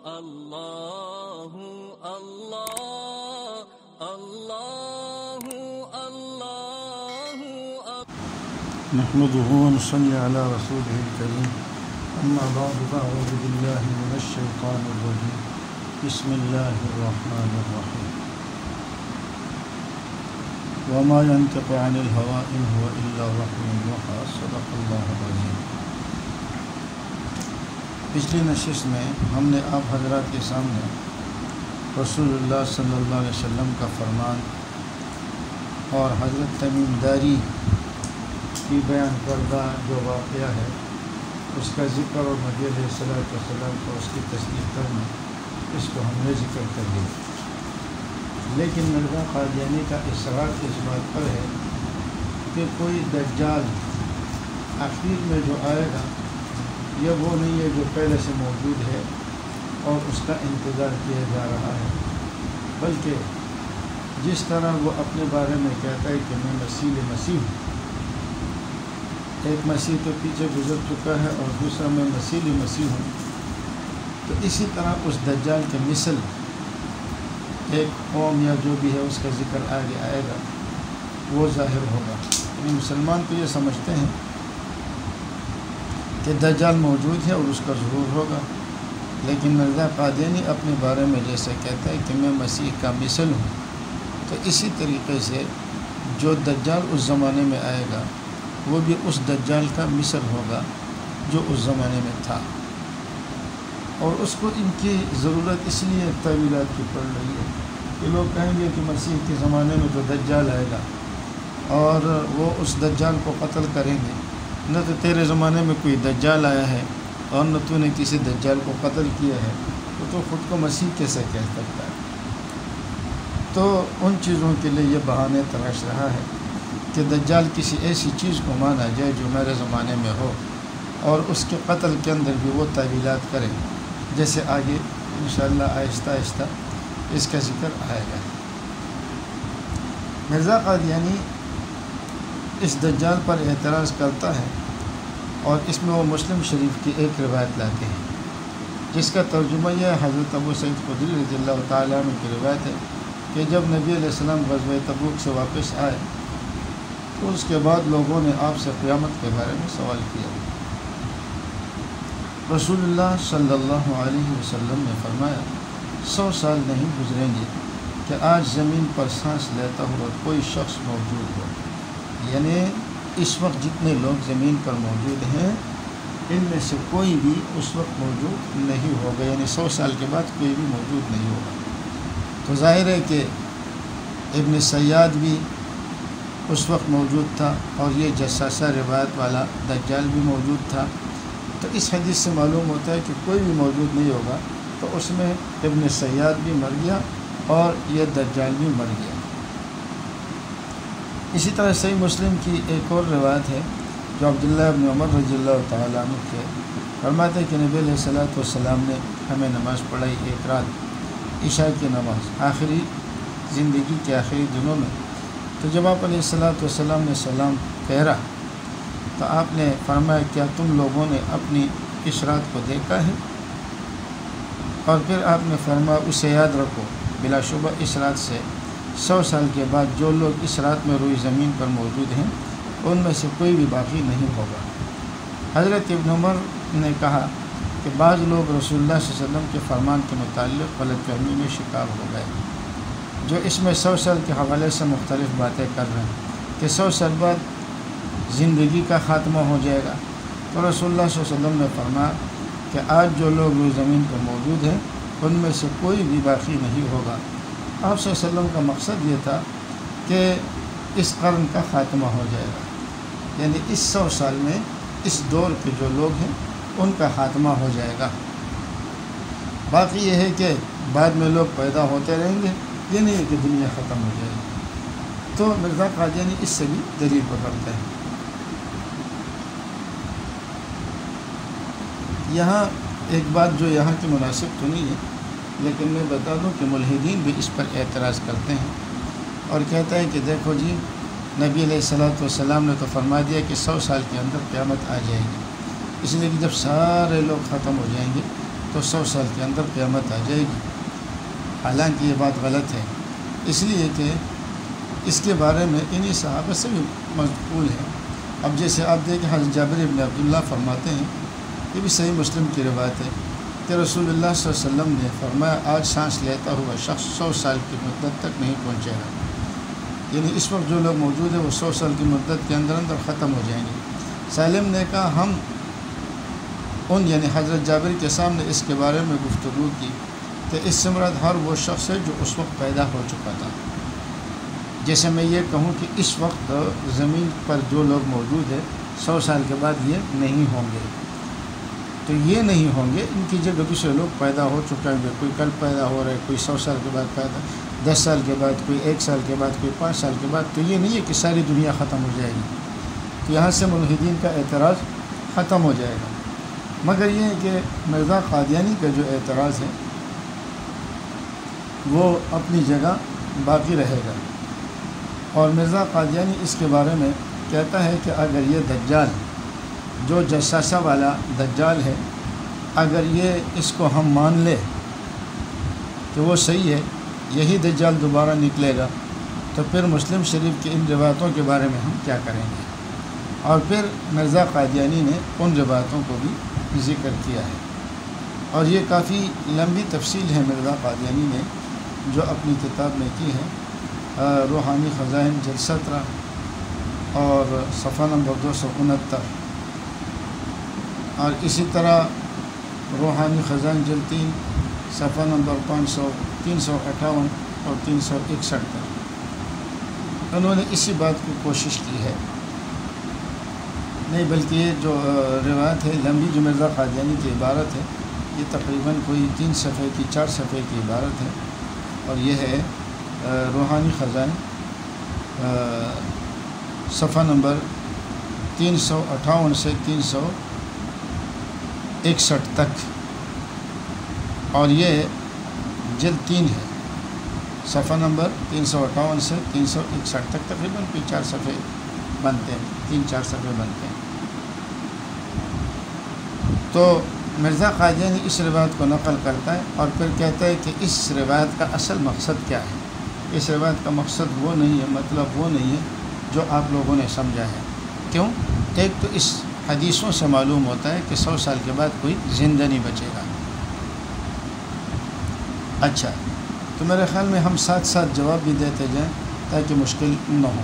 اللہ اللہ اللہ اللہ نحمده ونصلي على رسوله الكريم اما بعد فاعوذ بالله من الشيطان الرجيم بسم الله الرحمن الرحيم وما ينطق عن الهوى إن هو إلا وحي يوحى صدق الله العظيم۔ پچھلی نشست میں ہم نے آپ حضرات کے سامنے رسول اللہ صلی اللہ علیہ وسلم کا فرمان اور حضرت تمیم داری کی بیان کردہ جو واقعہ ہے اس کا ذکر اور نبی علیہ السلام کو اس کی تصدیق کرنا، اس کو ہم نے ذکر کر دیا۔ لیکن مرزا قادیانی کا اصرار اس بات پر ہے کہ کوئی دجال آخر میں جو آئے گا یہ وہ نہیں ہے جو پہلے سے موجود ہے اور اس کا انتظار کیا جا رہا ہے، بلکہ جس طرح وہ اپنے بارے میں کہتا ہے کہ میں مسیح ہوں، ایک مسیح تو پیچھے گزر چکا ہے اور دوسرا میں مسیح ہوں، تو اسی طرح اس دجال کے مثل ایک قوم یا جو بھی ہے اس کا ذکر آگے آئے گا، وہ ظاہر ہوگا۔ یعنی مسلمان تو یہ سمجھتے ہیں کہ دجال موجود ہے اور اس کا ظہور ہوگا، لیکن مرزا قادیانی اپنے بارے میں جیسے کہتا ہے کہ میں مسیح کا مثل ہوں، تو اسی طریقے سے جو دجال اس زمانے میں آئے گا وہ بھی اس دجال کا مثل ہوگا جو اس زمانے میں تھا، اور اس کو ان کی ضرورت اس لیے تعویلات کی پڑ رہی ہے کہ لوگ کہیں گے کہ مسیح کے زمانے میں جو دجال آئے گا اور وہ اس دجال کو قتل کریں گے، نہ تو تیرے زمانے میں کوئی دجال آیا ہے اور نہ تو نے کسی دجال کو قتل کیا ہے، تو خود کو مسیح کیسے کہہ سکتا ہے؟ تو ان چیزوں کے لیے یہ بہانے تلاش رہا ہے کہ دجال کسی ایسی چیز کو مانا جائے جو میرے زمانے میں ہو اور اس کے قتل کے اندر بھی وہ تعویلات کریں، جیسے آگے انشاءاللہ آہستہ آہستہ اس کا ذکر آئے گا۔ مرزا قادیانی اس دجال پر اعتراض کرتا ہے اور اس میں وہ مسلم شریف کی ایک روایت لاتے ہیں جس کا ترجمہ یہ حضرت ابو سعید خدری رضی اللہ تعالیٰ عنہ کی روایت ہے کہ جب نبی علیہ السلام غزوہ تبوک سے واپس آئے تو اس کے بعد لوگوں نے آپ سے قیامت کے بارے میں سوال کیا۔ رسول اللہ صلی اللہ علیہ وسلم نے فرمایا 100 سال نہیں گزریں گے کہ آج زمین پر سانس لیتا ہوا کوئی شخص موجود ہو، یعنی اس وقت جتنے لوگ زمین پر موجود ہیں ان میں سے کوئی بھی اس وقت موجود نہیں ہوگا، یعنی 100 سال کے بعد کوئی بھی موجود نہیں ہوگا۔ تو ظاہر ہے کہ ابن سیاد بھی اس وقت موجود تھا اور یہ جساسہ روایت والا دجال بھی موجود تھا، تو اس حدیث سے معلوم ہوتا ہے کہ کوئی بھی موجود نہیں ہوگا، تو اس میں ابن سیاد بھی مر گیا اور یہ دجال بھی مر گیا۔ اسی طرح صحیح مسلم کی ایک اور روایت ہے جو عبداللہ ابن عمر رضی اللہ تعالیٰ عنہ کے فرماتے ہیں کہ نبی علیہ السلام نے ہمیں نماز پڑھائی ایک رات، عشاء کی نماز، آخری زندگی کے آخری دنوں میں۔ تو جب آپ علیہ السلام نے سلام پھیرا تو آپ نے فرمایا کیا تم لوگوں نے اپنی اس رات کو دیکھا ہے؟ اور پھر آپ نے فرمایا اسے یاد رکھو، بلا شبہ اس رات سے 100 سال کے بعد جو لوگ اس رات میں روئی زمین پر موجود ہیں ان میں سے کوئی بھی باقی نہیں ہوگا۔ حضرت ابن عمر نے کہا کہ بعض لوگ رسول اللہ صلی اللہ علیہ وسلم کے فرمان کے متعلق غلط فہمی میں شکار ہو گئے، جو اس میں 100 سال کے حوالے سے مختلف باتیں کر رہے ہیں کہ 100 سال بعد زندگی کا خاتمہ ہو جائے گا۔ تو رسول اللہ صلی اللہ علیہ وسلم نے فرمایا کہ آج جو لوگ روئی زمین پر موجود ہیں ان میں سے کوئی بھی باقی نہیں ہوگا۔ آپ صلی اللہ علیہ وسلم کا مقصد یہ تھا کہ اس قرن کا خاتمہ ہو جائے گا، یعنی اس 100 سال میں اس دور کے جو لوگ ہیں ان کا خاتمہ ہو جائے گا۔ باقی یہ ہے کہ بعد میں لوگ پیدا ہوتے رہیں گے، یہ نہیں ہے کہ دنیا ختم ہو جائے گی۔ تو مرزا قادیانی اس سے بھی دلیل پکڑتے ہیں۔ یہاں ایک بات جو یہاں کی مناسب تو نہیں ہے لیکن میں بتا دوں کہ ملحدین بھی اس پر اعتراض کرتے ہیں اور کہتا ہے کہ دیکھو جی نبی علیہ السلام نے تو فرما دیا کہ 100 سال کے اندر قیامت آ جائے گی، اس لیے کہ جب سارے لوگ ختم ہو جائیں گے تو 100 سال کے اندر قیامت آ جائے گی۔ حالانکہ یہ بات غلط ہے، اس لیے کہ اس کے بارے میں انہی صحابہ سے بھی منقول ہے۔ اب جیسے آپ دیکھیں حضرت جابر بن عبداللہ فرماتے ہیں، یہ بھی صحیح مسلم کی روایت ہے کہ رسول اللہ صلی اللہ علیہ وسلم نے فرمایا آج سانس لیتا ہوا شخص 100 سال کی مدت تک نہیں پہنچے گا، یعنی اس وقت جو لوگ موجود ہیں وہ 100 سال کی مدت کے اندر ختم ہو جائیں گے۔ سالم نے کہا ہم یعنی حضرت جابر کے سامنے اس کے بارے میں گفتگو کی کہ اس سے مراد ہر وہ شخص ہے جو اس وقت پیدا ہو چکا تھا۔ جیسے میں یہ کہوں کہ اس وقت زمین پر جو لوگ موجود ہیں 100 سال کے بعد یہ نہیں ہوں گے، تو یہ نہیں ہوں گے، ان کی جگہ دوسرے لوگ پیدا ہو چکے ہیں، کوئی کل پیدا ہو رہا ہے، کوئی 100 سال کے بعد پیدا، 10 سال کے بعد، کوئی 1 سال کے بعد، کوئی 5 سال کے بعد۔ تو یہ نہیں ہے کہ ساری دنیا ختم ہو جائے گی، تو یہاں سے ملحدین کا اعتراض ختم ہو جائے گا۔ مگر یہ ہے کہ مرزا قادیانی کا جو اعتراض ہے وہ اپنی جگہ باقی رہے گا، اور مرزا قادیانی اس کے بارے میں کہتا ہے کہ اگر یہ دجال جو جساسہ والا دجال ہے، اگر یہ اس کو ہم مان لے کہ وہ صحیح ہے، یہی دجال دوبارہ نکلے گا، تو پھر مسلم شریف کی ان روایتوں کے بارے میں ہم کیا کریں گے؟ اور پھر مرزا قادیانی نے ان روایتوں کو بھی ذکر کیا ہے، اور یہ کافی لمبی تفصیل ہے مرزا قادیانی نے جو اپنی کتاب میں کی ہے، روحانی خزائن جلد 17 اور صفحہ نمبر 269، اور اسی طرح روحانی خزائن جلد 3 صفحہ نمبر 358 اور 361 پر انہوں نے اسی بات کی کوشش کی ہے۔ نہیں بلکہ یہ جو روایت ہے لمبی جو مرزا قادیانی کی عبارت ہے، یہ تقریباً کوئی 3 صفحے کی 4 صفحے کی عبارت ہے، اور یہ ہے روحانی خزائن صفحہ نمبر 358 سے 361 تک، اور یہ جلد 3 ہے، صفحہ نمبر 358 سے 361 تک، تقریباً کوئی 4 صفحے بنتے ہیں، 3-4 صفحے بنتے ہیں۔ تو مرزا قادیانی اس روایت کو نقل کرتا ہے اور پھر کہتا ہے کہ اس روایت کا اصل مقصد کیا ہے۔ اس روایت کا مقصد وہ نہیں ہے، مطلب وہ نہیں ہے جو آپ لوگوں نے سمجھا ہے۔ کیوں؟ ایک تو اس حدیثوں سے معلوم ہوتا ہے کہ 100 سال کے بعد کوئی زندہ نہیں بچے گا۔ اچھا، تو میرے خیال میں ہم ساتھ ساتھ جواب بھی دیتے جائیں تاکہ مشکل نہ ہو۔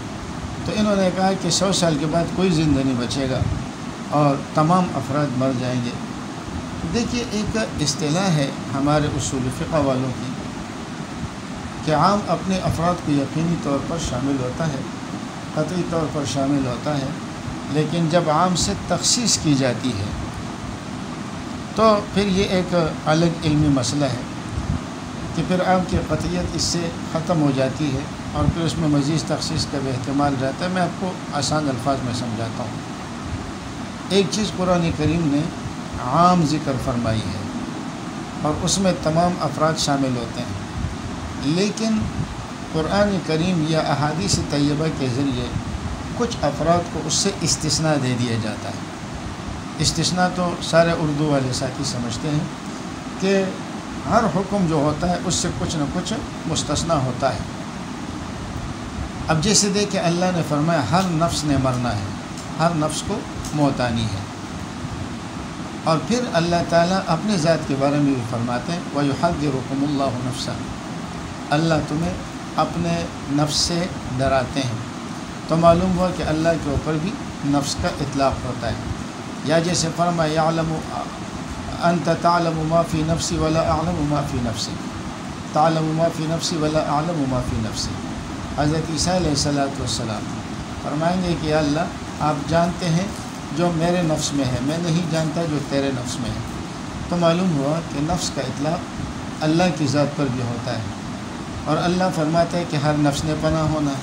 تو انہوں نے کہا کہ 100 سال کے بعد کوئی زندہ نہیں بچے گا اور تمام افراد مر جائیں گے۔ دیکھیے، ایک اصطلاح ہے ہمارے اصول فقہ والوں کی کہ عام اپنے افراد کو یقینی طور پر شامل ہوتا ہے، قطعی طور پر شامل ہوتا ہے، لیکن جب عام سے تخصیص کی جاتی ہے تو پھر یہ ایک الگ علمی مسئلہ ہے کہ پھر عام کی قطعیت اس سے ختم ہو جاتی ہے اور پھر اس میں مزید تخصیص کا بھی احتمال رہتا ہے۔ میں آپ کو آسان الفاظ میں سمجھاتا ہوں۔ ایک چیز قرآن کریم نے عام ذکر فرمائی ہے اور اس میں تمام افراد شامل ہوتے ہیں، لیکن قرآن کریم یا احادیث طیبہ کے ذریعے کچھ افراد کو اس سے استثناء دے دیا جاتا ہے۔ استثناء تو سارے اردو والے ساتھی سمجھتے ہیں کہ ہر حکم جو ہوتا ہے اس سے کچھ نہ کچھ مستثنیٰ ہوتا ہے۔ اب جیسے دیکھیں اللہ نے فرمایا ہر نفس نے مرنا ہے، ہر نفس کو موت آنی ہے، اور پھر اللہ تعالیٰ اپنے ذات کے بارے میں بھی فرماتے ہیں وَيُحَذِّرُكُمُ اللَّهُ نَفْسَهُ، اللہ تمہیں اپنے نفس سے ڈراتے ہیں۔ تو معلوم ہوا کہ اللہ کے اوپر بھی نفس کا اطلاق ہوتا ہے، یا جیسے فرمایا یعلم انت تعلم ما فی نفسی ولا اعلم ما فی نفسی، تعلم ما فی نفسی ولا اعلم ما فی نفسی۔ حضرت عیسیٰ علیہ السلام فرمائیں گے کہ یا اللہ آپ جانتے ہیں جو میرے نفس میں ہے، میں نہیں جانتا جو تیرے نفس میں ہے۔ تو معلوم ہوا کہ نفس کا اطلاق اللہ کی ذات پر بھی ہوتا ہے، اور اللہ فرماتا ہے کہ ہر نفس نے پناہ ہونا ہے،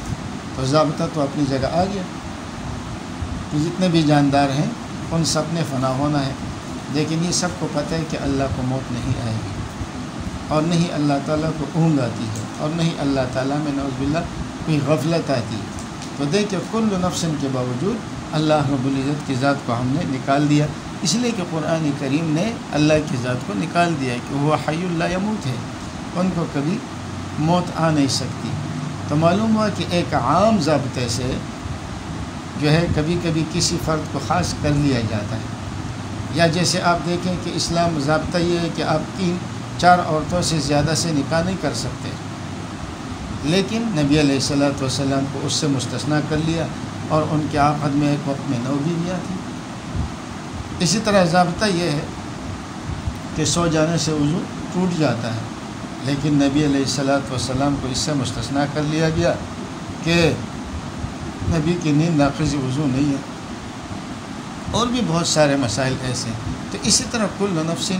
تو ضابطہ تو اپنی جگہ آ گیا کہ جتنے بھی جاندار ہیں ان سب نے فنا ہونا ہے، لیکن یہ سب کو پتہ ہے کہ اللہ کو موت نہیں آئے گی، اور نہیں اللہ تعالیٰ کو اونگ آتی ہے، اور نہیں اللہ تعالیٰ میں نعوذ باللہ کوئی غفلت آتی ہے۔ تو دیکھیں کل نفس کے باوجود اللہ رب العزت کی ذات کو ہم نے نکال دیا اس لیے کہ قرآن کریم نے اللہ کی ذات کو نکال دیا ہے کہ وہ حی لا یموت ہے، ان کو کبھی موت آ نہیں سکتی۔ تو معلوم ہوا کہ ایک عام ضابطے سے جو ہے کبھی کبھی کسی فرد کو خاص کر لیا جاتا ہے، یا جیسے آپ دیکھیں کہ اسلام ضابطہ یہ ہے کہ آپ 3-4 عورتوں سے زیادہ سے نکاح نہیں کر سکتے، لیکن نبی علیہ الصلوۃ والسلام کو اس سے مستثنیٰ کر لیا، اور ان کے عقد میں ایک وقت میں 9 بیویاں تھیں۔ اسی طرح ضابطہ یہ ہے کہ سو جانے سے وضو ٹوٹ جاتا ہے، لیکن نبی علیہ الصلوۃ والسلام کو اس سے مستثنیٰ کر لیا گیا کہ نبی کی نیند ناقض وضو نہیں ہے۔ اور بھی بہت سارے مسائل ایسے ہیں۔ تو اسی طرح کل نفس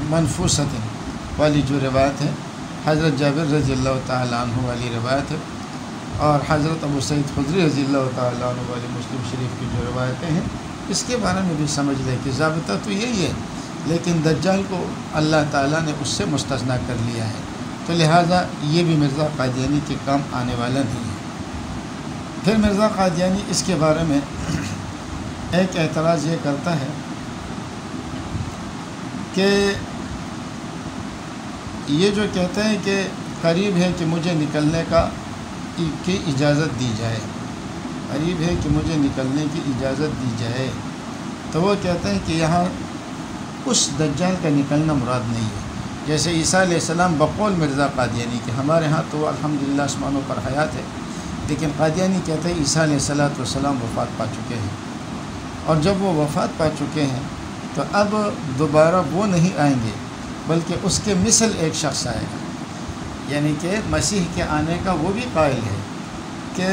منفوسۃ والی جو روایت ہے، حضرت جابر رضی اللہ تعالیٰ عنہ والی روایت ہے، اور حضرت ابو سعید خدری رضی اللہ تعالیٰ عنہ والی مسلم شریف کی جو روایتیں ہیں، اس کے بارے میں بھی سمجھ لیں کہ ضابطہ تو یہی ہے، لیکن دجال کو اللہ تعالیٰ نے اس سے مستثنیٰ کر لیا ہے، تو لہٰذا یہ بھی مرزا قادیانی کے کام آنے والا نہیں ہے۔ پھر مرزا قادیانی اس کے بارے میں ایک اعتراض یہ کرتا ہے کہ یہ جو کہتے ہیں کہ قریب ہے کہ مجھے نکلنے کی اجازت دی جائے، قریب ہے کہ مجھے نکلنے کی اجازت دی جائے، تو وہ کہتے ہیں کہ یہاں اس دجال کا نکلنا مراد نہیں ہے۔ جیسے عیسیٰ علیہ السلام بقول مرزا قادیانی کہ ہمارے ہاں تو الحمدللہ آسمانوں پر حیات ہے، لیکن قادیانی کہتے ہیں عیسیٰ علیہ السلام وفات پا چکے ہیں، اور جب وہ وفات پا چکے ہیں تو اب دوبارہ وہ نہیں آئیں گے، بلکہ اس کے مثل ایک شخص آئے گا، یعنی کہ مسیح کے آنے کا وہ بھی قائل ہے کہ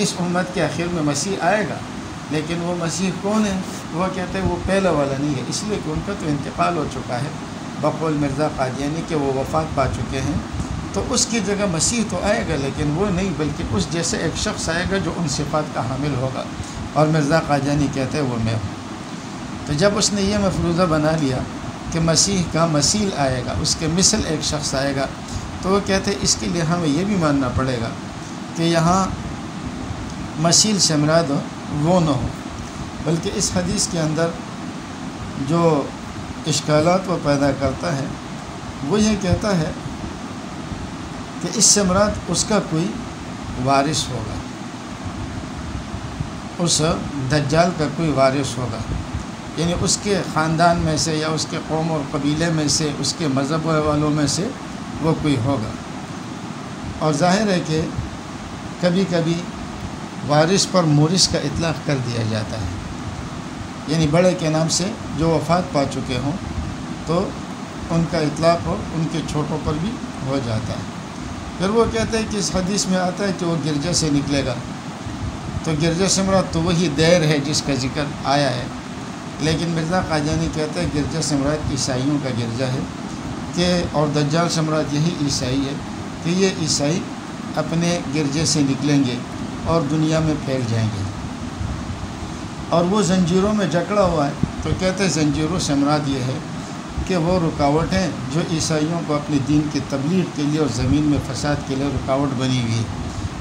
اس امت کے آخر میں مسیح آئے گا، لیکن وہ مسیح کون ہے؟ وہ کہتے ہیں وہ پہلا والا نہیں ہے، اس لیے کہ ان کا تو انتقال ہو چکا ہے بقول مرزا قادیانی کہ وہ وفات پا چکے ہیں، تو اس کی جگہ مسیح تو آئے گا، لیکن وہ نہیں، بلکہ اس جیسے ایک شخص آئے گا جو ان صفات کا حامل ہوگا، اور مرزا قادیانی کہتے ہیں وہ میں ہوں۔ تو جب اس نے یہ مفروضہ بنا لیا کہ مسیح کا مثیل آئے گا، اس کے مثل ایک شخص آئے گا، تو وہ کہتے ہیں اس کے لیے ہمیں یہ بھی ماننا پڑے گا کہ یہاں مثیل سے مراد وہ نہ ہو، بلکہ اس حدیث کے اندر جو اشکالات وہ پیدا کرتا ہے وہ یہ کہتا ہے کہ اس سے مراد اس کا کوئی وارث ہوگا، اس دجال کا کوئی وارث ہوگا، یعنی اس کے خاندان میں سے یا اس کے قوم اور قبیلے میں سے، اس کے مذہب والوں میں سے وہ کوئی ہوگا۔ اور ظاہر ہے کہ کبھی کبھی وارث پر مورث کا اطلاق کر دیا جاتا ہے، یعنی بڑے کے نام سے جو وفات پا چکے ہوں تو ان کا اطلاق ہو، ان کے چھوٹوں پر بھی ہو جاتا ہے۔ پھر وہ کہتے ہیں کہ اس حدیث میں آتا ہے کہ وہ گرجے سے نکلے گا، تو گرجے سے مراد تو وہی دیر ہے جس کا ذکر آیا ہے، لیکن مرزا قادیانی کہتے ہیں گرجے سے مراد عیسائیوں کا گرجا ہے، کہ اور دجال سے مراد یہی عیسائی ہے کہ یہ عیسائی اپنے گرجے سے نکلیں گے اور دنیا میں پھیل جائیں گے، اور وہ زنجیروں میں جکڑا ہوا ہے، تو کہتے ہیں زنجیروں سے مراد یہ ہے کہ وہ رکاوٹیں جو عیسائیوں کو اپنے دین کی تبلیغ کے لیے اور زمین میں فساد کے لیے رکاوٹ بنی ہوئی ہے،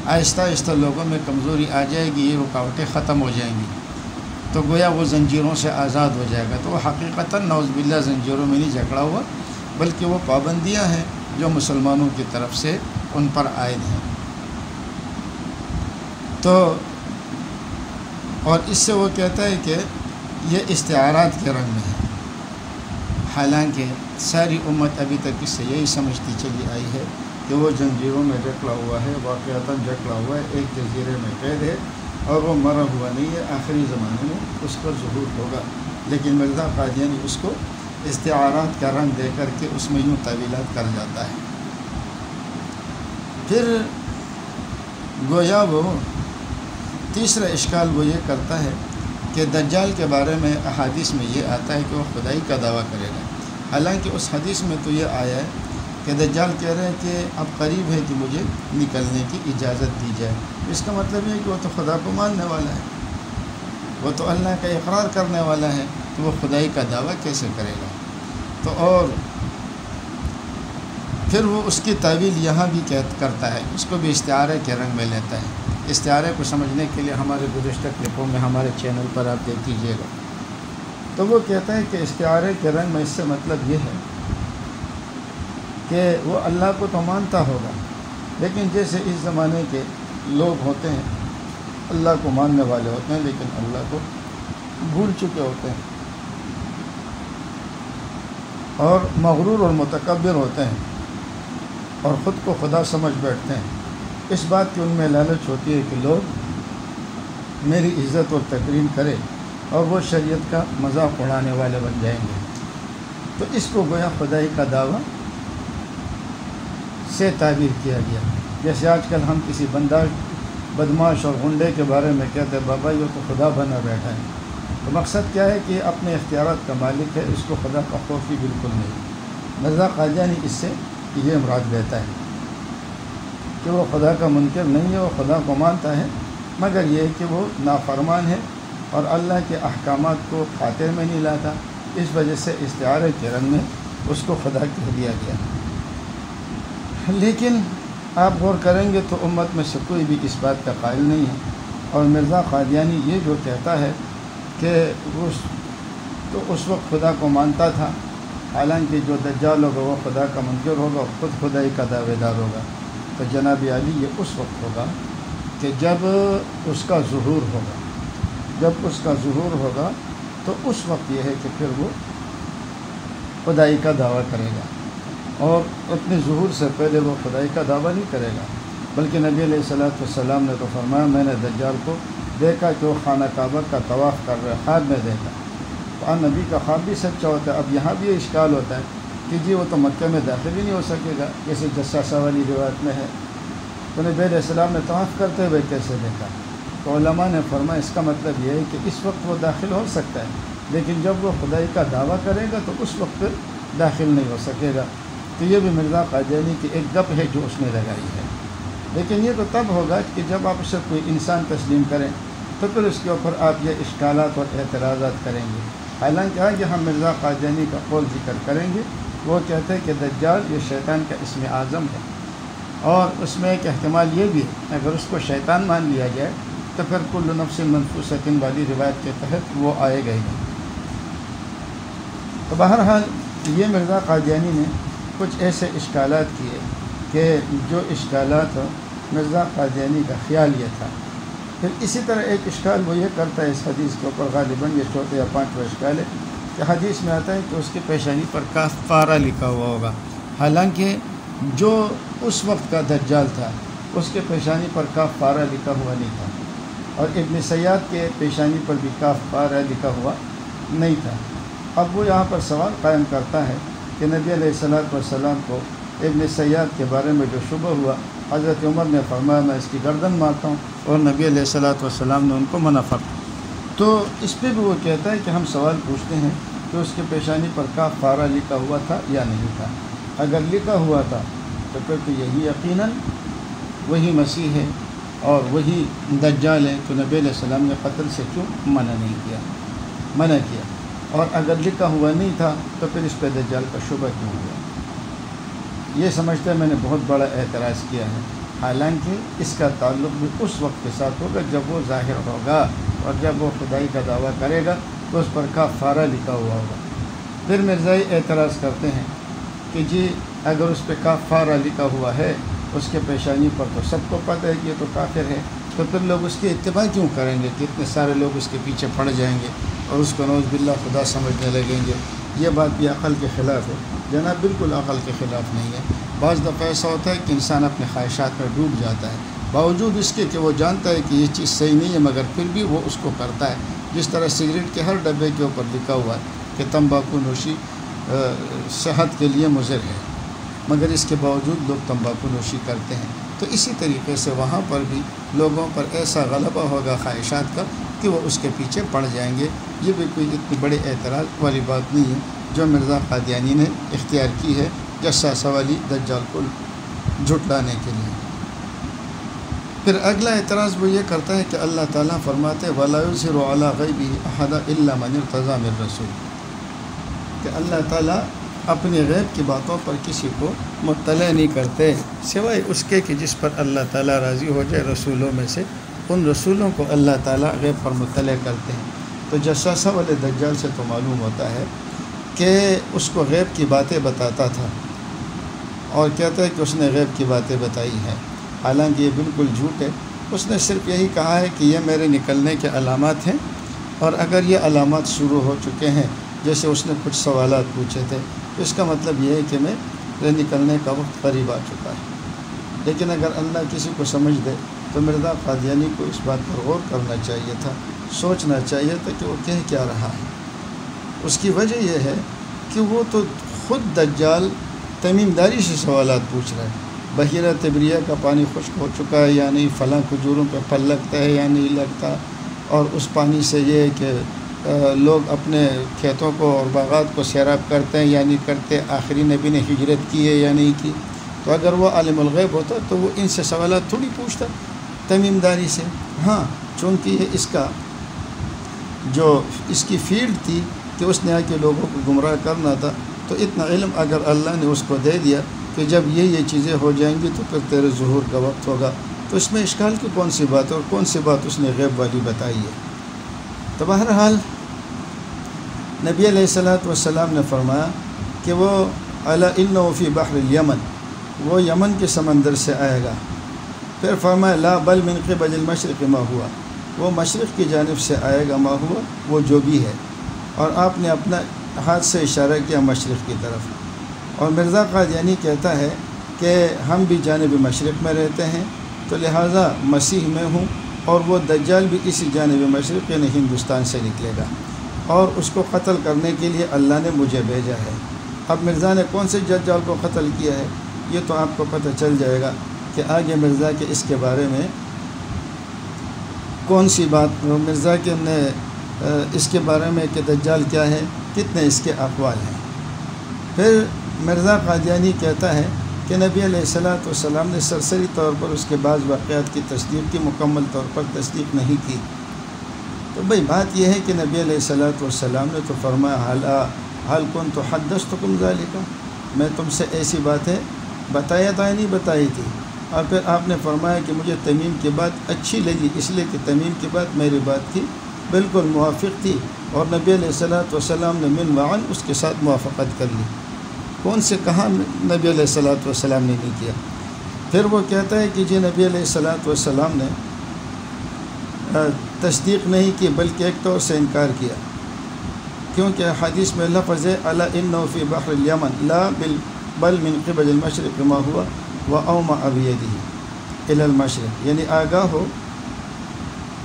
آہستہ آہستہ لوگوں میں کمزوری آ جائے گی، یہ رکاوٹیں ختم ہو جائیں گی، تو گویا وہ زنجیروں سے آزاد ہو جائے گا۔ تو وہ حقیقتاً نعوذ باللہ زنجیروں میں نہیں جکڑا ہوا، بلکہ وہ پابندیاں ہیں جو مسلمانوں کی طرف سے ان پر عائد ہیں۔ تو اور اس سے وہ کہتا ہے کہ یہ استعارات کے رنگ میں ہے، حالانکہ ساری امت ابھی تک اس سے یہی سمجھتی چلی آئی ہے کہ وہ زنجیروں میں جکڑا ہوا ہے، واقعتاً جکڑا ہوا ہے، ایک جزیرے میں قید ہے، اور وہ مرا ہوا نہیں ہے، آخری زمانے میں اس پر ظہور ہوگا۔ لیکن مرزا قادیانی اس کو استعارات کا رنگ دے کر کے اس میں یوں تعویلات کر جاتا ہے۔ پھر گویا وہ تیسرا اشکال وہ یہ کرتا ہے کہ دجال کے بارے میں احادیث میں یہ آتا ہے کہ وہ خدائی کا دعویٰ کرے گا، حالانکہ اس حدیث میں تو یہ آیا ہے کہ دجال کہہ رہے ہیں کہ اب قریب ہے کہ مجھے نکلنے کی اجازت دی جائے۔ اس کا مطلب یہ ہے کہ وہ تو خدا کو ماننے والا ہے، وہ تو اللہ کا اقرار کرنے والا ہے، تو وہ خدائی کا دعویٰ کیسے کرے گا؟ تو اور پھر وہ اس کی تعویل یہاں بھی کرتا ہے، اس کو بھی استعارے کے رنگ میں لیتا ہے استعارے کو سمجھنے کے لیے ہمارے گزشتہ کلپوں میں ہمارے چینل پر آپ دیکھ لیجیے گا. تو وہ کہتا ہے کہ استعارے کے رنگ میں اس سے مطلب یہ ہے کہ وہ اللہ کو تو مانتا ہوگا، لیکن جیسے اس زمانے کے لوگ ہوتے ہیں، اللہ کو ماننے والے ہوتے ہیں لیکن اللہ کو بھول چکے ہوتے ہیں اور مغرور اور متکبر ہوتے ہیں اور خود کو خدا سمجھ بیٹھتے ہیں. اس بات کی ان میں لالچ ہوتی ہے کہ لوگ میری عزت اور تکریم کرے اور وہ شریعت کا مذاق اڑانے والے بن جائیں گے. تو اس کو گویا خدائی کا دعویٰ سے تعبیر کیا گیا. جیسے آج کل ہم کسی بدماش اور غنڈے کے بارے میں کہتے ہیں بابا یہ تو خدا بنا بیٹھا ہے. تو مقصد کیا ہے کہ اپنے اختیارات کا مالک ہے، اس کو خدا کا خوف ہی بالکل نہیں. مرزا قادیانی اس سے یہ مراد لیتا ہے کہ وہ خدا کا منکر نہیں ہے، وہ خدا کو مانتا ہے، مگر یہ ہے کہ وہ نافرمان ہے اور اللہ کے احکامات کو خاطر میں نہیں لاتا. اس وجہ سے استعارے کے رنگ میں اس کو خدا کہہ دیا گیا. لیکن آپ غور کریں گے تو امت میں سے کوئی بھی اس بات کا قائل نہیں ہے. اور مرزا قادیانی یہ جو کہتا ہے کہ اس وقت خدا کو مانتا تھا، حالانکہ جو دجال ہوگا وہ خدا کا منکر ہوگا اور خود خدائی کا دعوے دار ہوگا. تو جناب علی یہ اس وقت ہوگا کہ جب اس کا ظہور ہوگا. جب اس کا ظہور ہوگا تو اس وقت یہ ہے کہ پھر وہ خدائی کا دعویٰ کرے گا، اور اپنے ظہور سے پہلے وہ خدائی کا دعویٰ نہیں کرے گا. بلکہ نبی علیہ الصلوۃ والسلام نے تو فرمایا میں نے دجال کو دیکھا کہ وہ خانہ کعبہ کا طواف کر رہے، خواب میں دیکھا. تو نبی کا خواب بھی سچا ہوتا ہے. اب یہاں بھی یہ اشکال ہوتا ہے کہ جی وہ تو مکہ میں داخل ہی نہیں ہو سکے گا، جیسے جساسہ والی روایت میں ہے. تو نبی علیہ السلام نے طواف کرتے ہوئے کیسے دیکھا؟ تو علماء نے فرمایا اس کا مطلب یہ ہے کہ اس وقت وہ داخل ہو سکتا ہے، لیکن جب وہ خدائی کا دعویٰ کرے گا تو اس وقت پھر داخل نہیں ہو سکے گا. تو یہ بھی مرزا قادیانی کی ایک گپ ہے جو اس نے لگائی ہے. لیکن یہ تو تب ہوگا کہ جب آپ اسے کوئی انسان تسلیم کریں تو پھر اس کے اوپر آپ یہ اشکالات اور اعتراضات کریں گے. حالانکہ آج ہم مرزا قادیانی کا قول ذکر کریں گے. وہ کہتے ہیں کہ دجال یہ شیطان کا اسم اعظم ہے، اور اس میں ایک احتمال یہ بھی ہے اگر اس کو شیطان مان لیا جائے تو پھر کل نفس منفوسۃ والی روایت کے تحت وہ آئے گا ہی. تو بہرحال یہ مرزا قادیانی نے کچھ ایسے اشکالات کیے کہ جو اشکالات مرزا قادیانی کا خیال یہ تھا. پھر اسی طرح ایک اشکال وہ یہ کرتا ہے اس حدیث کے اوپر، غالباً یہ چوتھا یا پانچواں اشکال ہے کہ حدیث میں آتا ہے کہ اس کی پیشانی پر کفارہ لکھا ہوا ہوگا. حالانکہ جو اس وقت کا دجال تھا اس کے پیشانی پر کفارہ لکھا ہوا نہیں تھا، اور ابن سیاد کے پیشانی پر بھی کفارہ لکھا ہوا نہیں تھا. اب وہ یہاں پر سوال قائم کرتا ہے کہ نبی علیہ الصلوۃ والسلام کو ابن سیاد کے بارے میں جو شبہ ہوا، حضرت عمر نے فرمایا میں اس کی گردن مارتا ہوں، اور نبی علیہ الصلوۃ والسلام نے ان کو منع فرمایا. تو اس پہ بھی وہ کہتا ہے کہ ہم سوال پوچھتے ہیں کہ اس کے پیشانی پر کفارہ لکھا ہوا تھا یا نہیں تھا. اگر لکھا ہوا تھا تو پھر تو یہی یقیناً وہی مسیح ہے اور وہی دجال ہے. تو نبی علیہ السلام نے قتل سے کیوں منع کیا؟ اور اگر لکھا ہوا نہیں تھا تو پھر اس پہ دجال کا شبہ کیوں ہوا؟ یہ سمجھتے میں نے بہت بڑا اعتراض کیا ہے. حالانکہ اس کا تعلق بھی اس وقت کے ساتھ ہوگا جب وہ ظاہر ہوگا، اور جب وہ خدائی کا دعویٰ کرے گا تو اس پر کفارہ لکھا ہوا ہوگا. پھر مرزائی اعتراض کرتے ہیں کہ جی اگر اس پہ کفارہ لکھا ہوا ہے اس کے پیشانی پر تو سب کو پتہ ہے کہ یہ تو کافر ہے، تو پھر لوگ اس کی اتباع کیوں کریں گے کہ اتنے سارے لوگ اس کے پیچھے پڑ جائیں گے اور اس کو نعوذ باللہ خدا سمجھنے لگیں گے؟ یہ بات بھی عقل کے خلاف ہے. جناب بالکل عقل کے خلاف نہیں ہے. بعض دفعہ ایسا ہوتا ہے کہ انسان اپنے خواہشات میں ڈوب جاتا ہے، باوجود اس کے کہ وہ جانتا ہے کہ یہ چیز صحیح نہیں ہے، مگر پھر بھی وہ اس کو کرتا ہے. جس طرح سگریٹ کے ہر ڈبے کے اوپر لکھا ہوا ہے کہ تمباکو نوشی صحت کے لیے مضر ہے، مگر اس کے باوجود لوگ تمباکو نوشی کرتے ہیں. تو اسی طریقے سے وہاں پر بھی لوگوں پر ایسا غلبہ ہوگا خواہشات کا کہ وہ اس کے پیچھے پڑ جائیں گے. یہ بھی کوئی اتنی بڑے اعتراض والی بات نہیں ہے جو مرزا قادیانی نے اختیار کی ہے جساسہ والی دجال کو جھٹلانے کے لیے. پھر اگلا اعتراض وہ یہ کرتا ہے کہ اللہ تعالیٰ فرماتے وَلَا يُظْهِرُ عَلَىٰ غَيْبِهِ أَحَدًا إِلَّا مَنِ ارْتَضَىٰ مِن رَّسُولٍ، کہ اللہ تعالیٰ اپنے غیب کی باتوں پر کسی کو مطلع نہیں کرتے سوائے اس کے کہ جس پر اللہ تعالیٰ راضی ہو جائے رسولوں میں سے ان رسولوں کو اللہ تعالیٰ غیب پر مطلع کرتے ہیں۔ تو جساسہ والے دجال سے تو معلوم ہوتا ہے کہ اس کو غیب کی باتیں بتاتا تھا اور کہتا ہے کہ اس نے غیب کی باتیں بتائی ہیں، حالانکہ یہ بالکل جھوٹ ہے۔ اس نے صرف یہی کہا ہے کہ یہ میرے نکلنے کے علامات ہیں، اور اگر یہ علامات شروع ہو چکے ہیں، جیسے اس نے کچھ سوالات پوچھے تھے، تو اس کا مطلب یہ ہے کہ میرے نکلنے کا وقت قریب آ چکا ہے۔ لیکن اگر اللہ کسی کو سمجھ دے تو مرزا قادیانی کو اس بات پر غور کرنا چاہیے تھا، سوچنا چاہیے تھا کہ وہ کہہ کیا رہا ہے۔ اس کی وجہ یہ ہے کہ وہ تو خود دجال تمیم داری سے سوالات پوچھ رہا ہے، بحیرہ تبریہ کا پانی خشک ہو چکا ہے یا نہیں، فلاں کھجوروں پہ پھل لگتا ہے یا نہیں لگتا، اور اس پانی سے یہ ہے کہ لوگ اپنے کھیتوں کو اور باغات کو سیراب کرتے ہیں یا نہیں کرتے، آخری نبی نے ہجرت کی ہے یا نہیں کی۔ تو اگر وہ عالم الغیب ہوتا تو وہ ان سے سوالات تھوڑی پوچھتا تمیم داری سے۔ ہاں، چونکہ یہ اس کی فیلڈ تھی کہ اس نے آ کے لوگوں کو گمراہ کرنا تھا، تو اتنا علم اگر اللہ نے اس کو دے دیا کہ جب یہ چیزیں ہو جائیں گی تو پھر تیرے ظہور کا وقت ہوگا، تو اس میں اشکال کی کون سی بات ہے، اور کون سی بات اس نے غیب والی بتائی ہے۔ تو بہرحال نبی علیہ السلام نے فرمایا کہ وہ الا انہ فی بحر الیمن، وہ یمن کے سمندر سے آئے گا۔ پھر فرمایا لا بل من قبل المشرق ما ہوا، وہ مشرق کی جانب سے آئے گا، ما ہوا وہ جو بھی ہے، اور آپ نے اپنا ہاتھ سے اشارہ کیا مشرق کی طرف۔ اور مرزا قادیانی کہتا ہے کہ ہم بھی جانب مشرق میں رہتے ہیں، تو لہٰذا مسیح میں ہوں، اور وہ دجال بھی اسی جانب مشرق یعنی ہندوستان سے نکلے گا، اور اس کو قتل کرنے کے لیے اللہ نے مجھے بھیجا ہے۔ اب مرزا نے کون سے دجال کو قتل کیا ہے یہ تو آپ کو پتہ چل جائے گا کہ آگے مرزا کے اس کے بارے میں کون سی بات، مرزا کے نے اس کے بارے میں کہ دجال کیا ہے، کتنے اس کے اقوال ہیں۔ پھر مرزا قادیانی کہتا ہے کہ نبی علیہ السلام نے سرسری طور پر اس کے بعض واقعات کی تصدیق کی، مکمل طور پر تصدیق نہیں کی۔ تو بھئی بات یہ ہے کہ نبی علیہ السلام نے تو فرمایا حل کنت حدثتکم ذالک، میں تم سے ایسی باتیں بتایا تھا نہیں بتائی تھی، اور پھر آپ نے فرمایا کہ مجھے تمیم کی بات اچھی لگی، اس لیے کہ تمیم کی بات میری بات کی بالکل موافق تھی، اور نبی علیہ السلام نے من معن اس کے ساتھ موافقت کر لی۔ کون سے کہاں نبی علیہ السلام نے نہیں کیا؟ پھر وہ کہتا ہے کہ جی نبی علیہ السلام نے تصدیق نہیں کی بلکہ ایک طور سے انکار کیا، کیونکہ حدیث میں لفظ ہے الا انہ فی بحر الیمن لا بل من قبل المشرق ما ہوا واومأ بیدہ الی المشرق، یعنی آگاہ ہو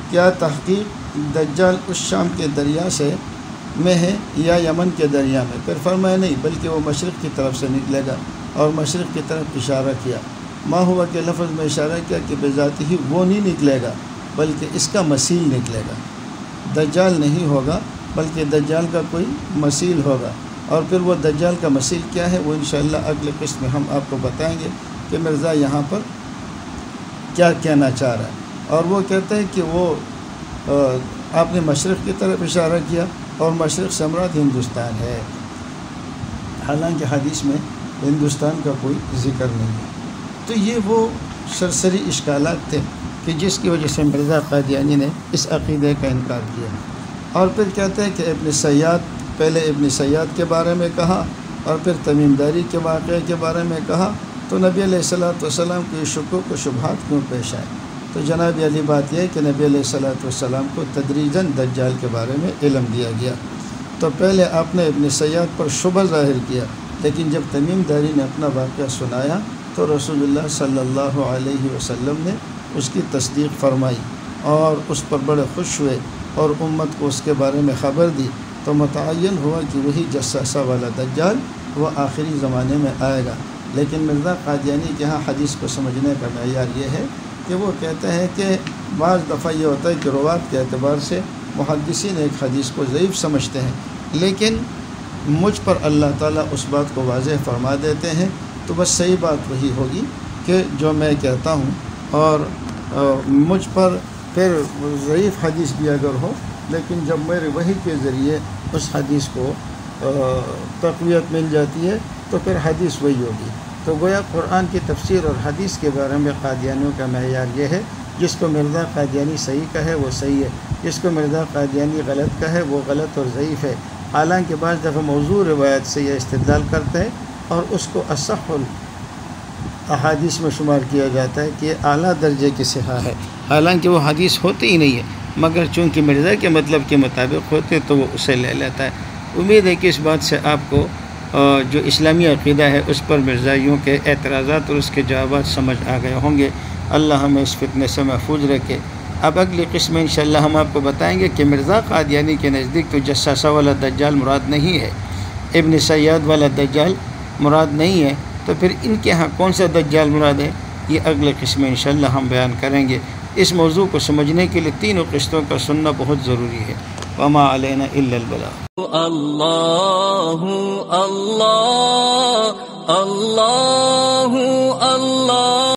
کیا تحقیق دجال اس شام کے دریا سے میں ہے یا یمن کے دریا میں؟ پھر فرمایا نہیں بلکہ وہ مشرق کی طرف سے نکلے گا، اور مشرق کی طرف اشارہ کیا۔ ما ہوا کے لفظ میں اشارہ کیا کہ بذات ہی وہ نہیں نکلے گا بلکہ اس کا مثیل نکلے گا، دجال نہیں ہوگا بلکہ دجال کا کوئی مثیل ہوگا۔ اور پھر وہ دجال کا مثیل کیا ہے وہ انشاءاللہ اگلے قسط میں ہم آپ کو بتائیں گے کہ مرزا یہاں پر کیا کہنا چاہ رہا ہے۔ اور وہ کہتے ہیں کہ وہ آپ نے مشرق کی طرف اشارہ کیا، اور مشرق سے مراد ہندوستان ہے، حالانکہ حدیث میں ہندوستان کا کوئی ذکر نہیں ہے۔ تو یہ وہ سرسری اشکالات تھے کہ جس کی وجہ سے مرزا قادیانی نے اس عقیدے کا انکار کیا۔ اور پھر کہتے ہیں کہ ابن سیاد، پہلے ابن سیاد کے بارے میں کہا اور پھر تمیم داری کے واقعے کے بارے میں کہا، تو نبی علیہ السلام کو یہ شکوک و شبہات کیوں پیش آئے؟ تو جناب علی بات یہ ہے کہ نبی علیہ السلام کو تدریجاً دجال کے بارے میں علم دیا گیا۔ تو پہلے آپ نے ابن سیاد پر شبہ ظاہر کیا، لیکن جب تمیم داری نے اپنا واقعہ سنایا تو رسول اللہ صلی اللہ علیہ وسلم نے اس کی تصدیق فرمائی اور اس پر بڑے خوش ہوئے اور امت کو اس کے بارے میں خبر دی، تو متعین ہوا کہ وہی جساسہ والا دجال وہ آخری زمانے میں آئے گا۔ لیکن مرزا قادیانی کے ہاں حدیث کو سمجھنے کا معیار یہ ہے کہ وہ کہتے ہیں کہ بعض دفعہ یہ ہوتا ہے کہ روات کے اعتبار سے محدثین ایک حدیث کو ضعیف سمجھتے ہیں، لیکن مجھ پر اللہ تعالیٰ اس بات کو واضح فرما دیتے ہیں، تو بس صحیح بات وہی ہوگی کہ جو میں کہتا ہوں، اور مجھ پر پھر ضعیف حدیث بھی اگر ہو، لیکن جب میرے وحی کے ذریعے اس حدیث کو تقویت مل جاتی ہے تو پھر حدیث وہی ہوگی۔ تو گویا قرآن کی تفسیر اور حدیث کے بارے میں قادیانیوں کا معیار یہ ہے جس کو مرزا قادیانی صحیح کہے وہ صحیح ہے، جس کو مرزا قادیانی غلط کہے وہ غلط اور ضعیف ہے۔ حالانکہ بعض دفعہ موضوع روایت سے یہ استدلال کرتے ہیں اور اس کو اصح احادیث میں شمار کیا جاتا ہے کہ یہ اعلیٰ درجے کی صحہ ہے، حالانکہ وہ حدیث ہوتی ہی نہیں ہے، مگر چونکہ مرزا کے مطلب کے مطابق ہوتے تو وہ اسے لے لیتا ہے۔ امید ہے کہ اس بات سے آپ کو جو اسلامی عقیدہ ہے اس پر مرزائیوں کے اعتراضات اور اس کے جوابات سمجھ آ گئے ہوں گے۔ اللہ ہمیں اس فتنے سے محفوظ رکھے۔ اب اگلی قسم انشاءاللہ ہم آپ کو بتائیں گے کہ مرزا قادیانی کے نزدیک تو جساسہ والا دجال مراد نہیں ہے، ابن سیاد والا دجال مراد نہیں ہے، تو پھر ان کے ہاں کون سا دجال مراد ہے، یہ اگلے قسم انشاءاللہ ہم بیان کریں گے۔ اس موضوع کو سمجھنے کے لیے تینوں قسطوں کا سننا بہت ضروری ہے۔ وما علینا الا البلاغ۔ اللہ اللہ اللہ اللہ